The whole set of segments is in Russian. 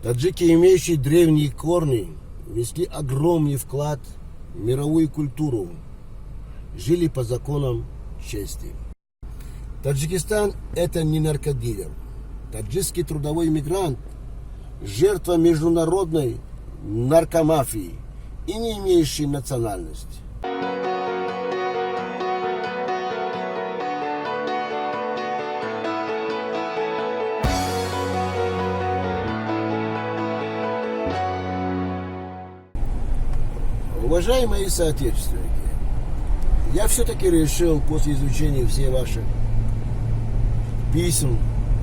Таджики, имеющие древние корни, внесли огромный вклад в мировую культуру, жили по законам чести. Таджикистан – это не наркодилер. Таджикский трудовой мигрант – жертва международной наркомафии и не имеющий национальности. Уважаемые соотечественники, я все-таки решил после изучения всех ваших писем,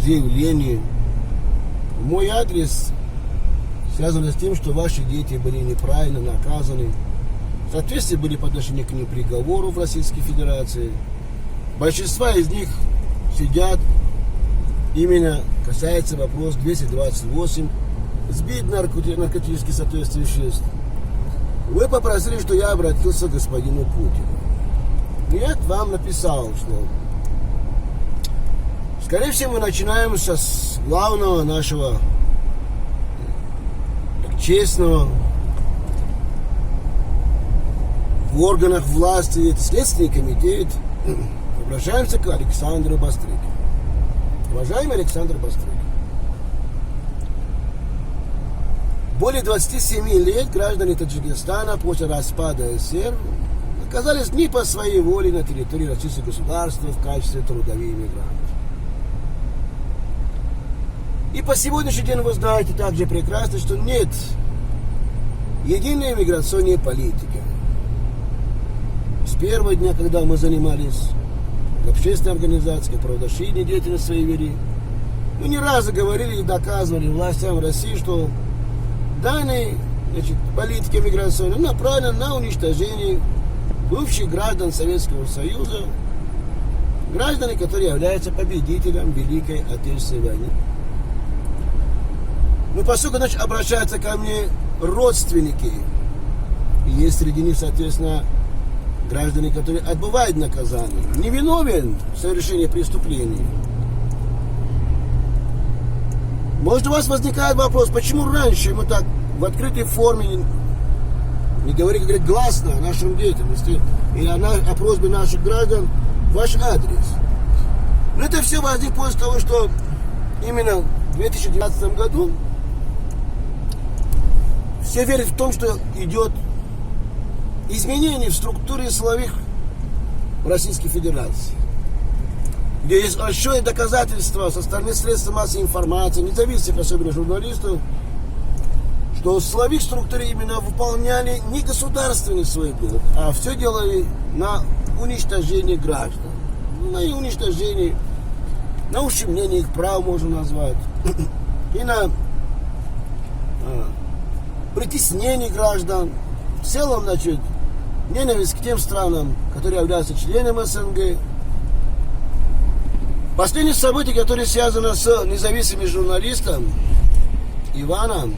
заявлений, мой адрес связан с тем, что ваши дети были неправильно наказаны, в соответствии были подношены к ним приговору в Российской Федерации. Большинство из них сидят, именно касается вопрос 228, сбит наркотический соответствующий веществ. Вы попросили, что я обратился к господину Путину. Я вам написал, что, скорее всего, мы начинаем с главного нашего честного в органах власти, это Следственный комитет. Обращаемся к Александру Бастрыкину. Уважаемый Александр Бастрыкин, более 27 лет граждане Таджикистана после распада СССР оказались не по своей воле на территории российского государства в качестве трудовых мигрантов. И по сегодняшний день вы знаете также прекрасно, что нет единой миграционной политики. С первого дня, когда мы занимались общественной организацией, правозащитной деятельностью своей вели, мы не раз говорили и доказывали властям России, что данные политики миграционной направлены на уничтожение бывших граждан Советского Союза, граждан, которые являются победителем Великой Отечественной войны. Но поскольку обращаются ко мне родственники, и есть среди них, соответственно, граждане, которые отбывают наказание, невиновен в совершении преступлений. Может, у вас возникает вопрос, почему раньше мы так в открытой форме не говорили гласно о нашем деятельности и о просьбе наших граждан ваш адрес. Но это все возникло после того, что именно в 2019 году все верят в том, что идет изменение в структуре силовых в Российской Федерации, где есть большое доказательство со стороны средств массовой информации, независимых, особенно журналистов, что силовых структуры именно выполняли не государственный свой долг, а все делали на уничтожение граждан, на их уничтожение, на ущемление их прав, можно назвать, и на притеснение граждан, в целом, ненависть к тем странам, которые являются членами СНГ. Последние события, которые связаны с независимым журналистом Иваном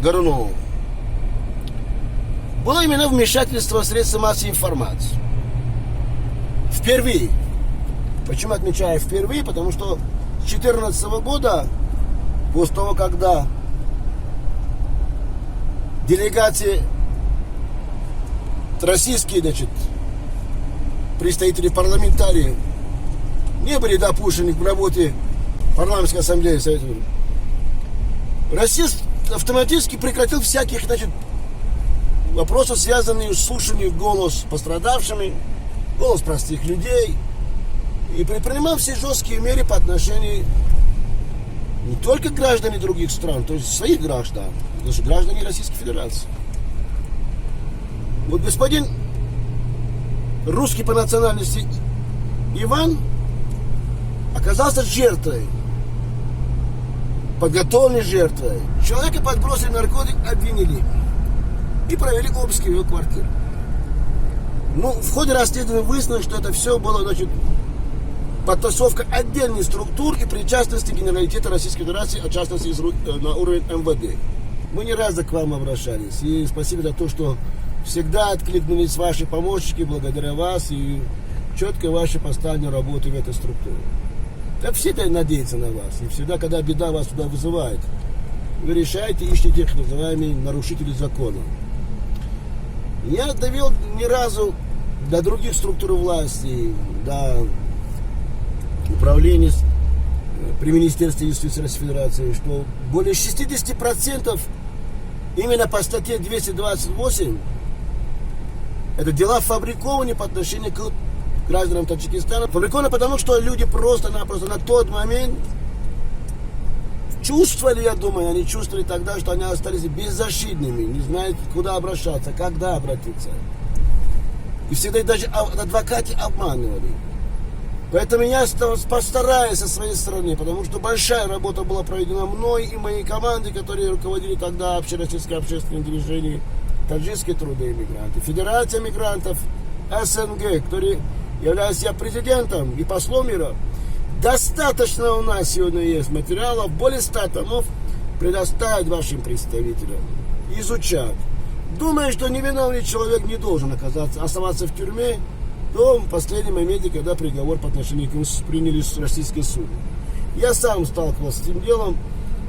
Горновым, было именно вмешательство в средства массовой информации. Впервые. Почему отмечаю впервые? Потому что с 2014 года, после того, когда делегации российские, представители парламентарии не были допущены к работе парламентской ассамблеи Совета Европы, Россия автоматически прекратил всяких, вопросов, связанных с слушанием голос пострадавшими, голос простых людей, и предпринимал все жесткие меры по отношению не только к гражданам других стран, то есть своих граждан, даже граждане Российской Федерации. Вот господин русский по национальности Иван оказался жертвой, подготовленной жертвой. Человека подбросили наркотик, обвинили и провели обыск в его квартиры. В ходе расследования выяснилось, что это все было, подтасовка отдельных структур и причастности Генералитета Российской Федерации, в частности, на уровень МВД. Мы не раз к вам обращались. И спасибо за то, что всегда откликнулись ваши помощники, благодаря вас и четко ваши постоянные работы в этой структуре. Так все надеются на вас. И всегда, когда беда вас туда вызывает, вы решаете, ищете так называемые нарушители закона. Я довел ни разу до других структур власти, до управления при Министерстве юстиции Российской Федерации, что более 60% именно по статье 228 это дела фабрикованы по отношению к гражданам Таджикистана. Фабрикованы потому, что люди просто-напросто на тот момент чувствовали, я думаю, они чувствовали тогда, что они остались беззащитными, не знают, куда обращаться, когда обратиться. И всегда даже адвокаты обманывали. Поэтому я постараюсь со своей стороны, потому что большая работа была проведена мной и моей командой, которые руководили тогда общероссийское общественное движение «Таджикские трудоэмигранты», Федерация мигрантов СНГ, который являюсь я президентом и послом мира. Достаточно у нас сегодня есть материалов, более 100 томов предоставить вашим представителям, изучать. Думаю, что невиновный человек не должен оставаться в тюрьме до последнего момента, когда приговор по отношению к нему приняли российские суды. Я сам сталкивался с этим делом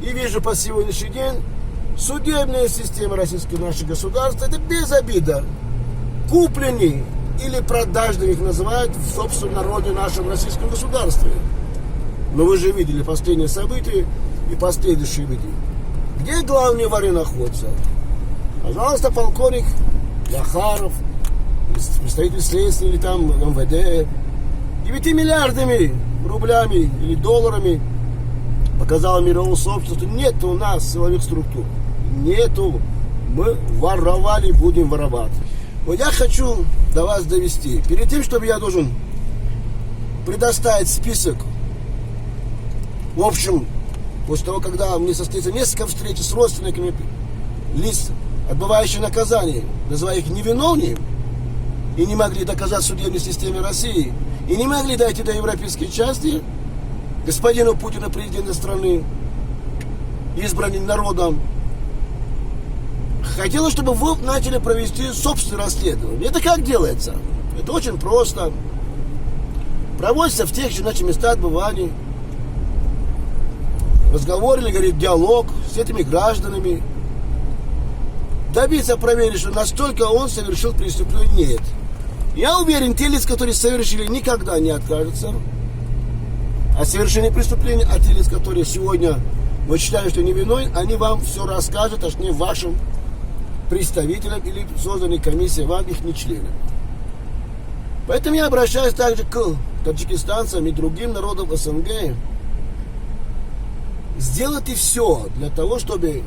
и вижу по сегодняшний день, судебная система российского нашего государства это без обида. Купленные или продажные их называют в собственном народе нашем российском государстве. Но вы же видели последние события и последующие видео. Где главные воры находятся? Пожалуйста, полковник Захаров, представитель следствия или там МВД, 9 миллиардами рублями или долларами показало мировому сообществу, что нет у нас силовых структур. Нету. Мы воровали, будем воровать. Вот я хочу до вас довести. Перед тем, чтобы я должен предоставить список, в общем, после того, когда мне состоится несколько встреч с родственниками лиц, отбывающих наказание, называя их невиновными, и не могли доказать в судебной системе России, и не могли дойти до европейской части, господину Путину, президента страны, избранным народом, хотелось, чтобы вы начали провести собственное расследование. Это как делается? Это очень просто. Проводится в тех же местах отбывания разговор или, говорит, диалог с этими гражданами. Добиться проверить, что настолько он совершил преступление, нет. Я уверен, те лица, которые совершили, никогда не откажутся от совершения преступления, а те лица, которые сегодня вы считаете, что невиновны, они вам все расскажут, точнее вашим представителям или созданной комиссии, вам их не членам. Поэтому я обращаюсь также к таджикистанцам и другим народам СНГ. Сделайте все для того, чтобы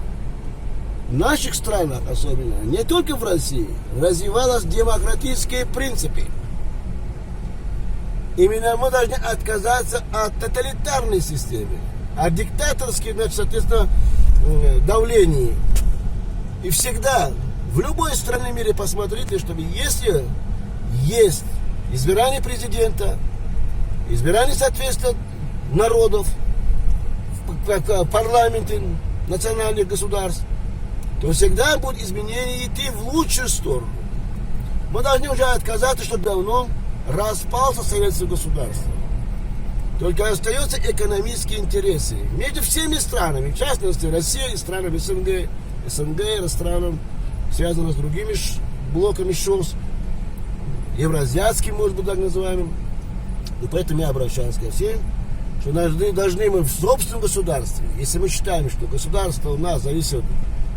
в наших странах, особенно, не только в России, развивались демократические принципы. Именно мы должны отказаться от тоталитарной системы, от диктаторских, соответственно, давлений. И всегда, в любой стране мира посмотрите, чтобы если есть избирание президента, избирание, соответственно, народов в парламенте национальных государств, то всегда будет изменение идти в лучшую сторону. Мы должны уже отказаться, что давно распался советское государство. Только остаются экономические интересы между всеми странами, в частности Россией и странами СНГ, странам, связанным с другими блоками ШОС, евроазиатским, может быть, так называемым. И поэтому я обращаюсь ко всем, что должны мы в собственном государстве, если мы считаем, что государство у нас зависит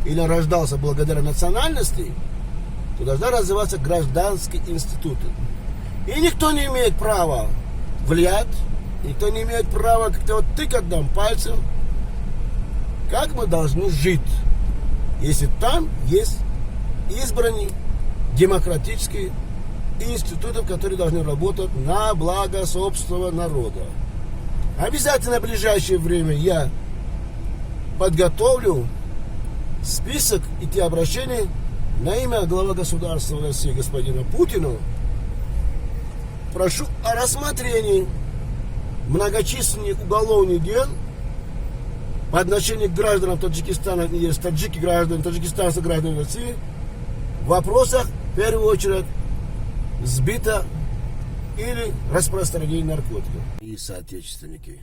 или рождался благодаря национальности, то должны развиваться гражданские институты. И никто не имеет права влиять, никто не имеет права как-то вот тыкать нам пальцем, как мы должны жить, если там есть избранные демократические институты, которые должны работать на благо собственного народа. Обязательно в ближайшее время я подготовлю список этих обращений на имя главы государства России господина Путина. Прошу о рассмотрении многочисленных уголовных дел по отношению к гражданам Таджикистана, есть таджики граждан, таджикистанцы граждан России, в вопросах, в первую очередь, сбыта или распространения наркотиков. И соотечественники.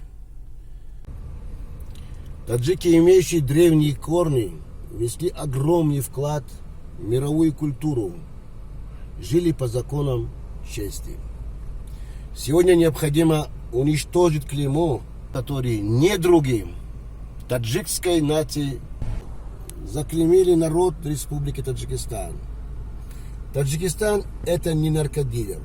Таджики, имеющие древние корни, внесли огромный вклад в мировую культуру, жили по законам чести. Сегодня необходимо уничтожить клеймо, которое недруги таджикской нации заклеймили народ Республики Таджикистан. Таджикистан – это не наркодилер.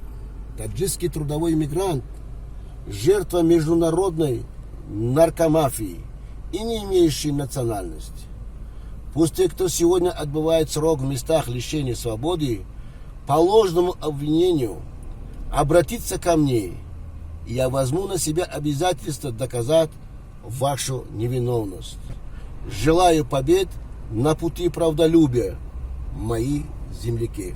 Таджикский трудовой мигрант – жертва международной наркомафии и не имеющий национальности. Пусть те, кто сегодня отбывает срок в местах лишения свободы, по ложному обвинению обратиться ко мне, и я возьму на себя обязательство доказать вашу невиновность. Желаю побед на пути правдолюбия, мои земляки.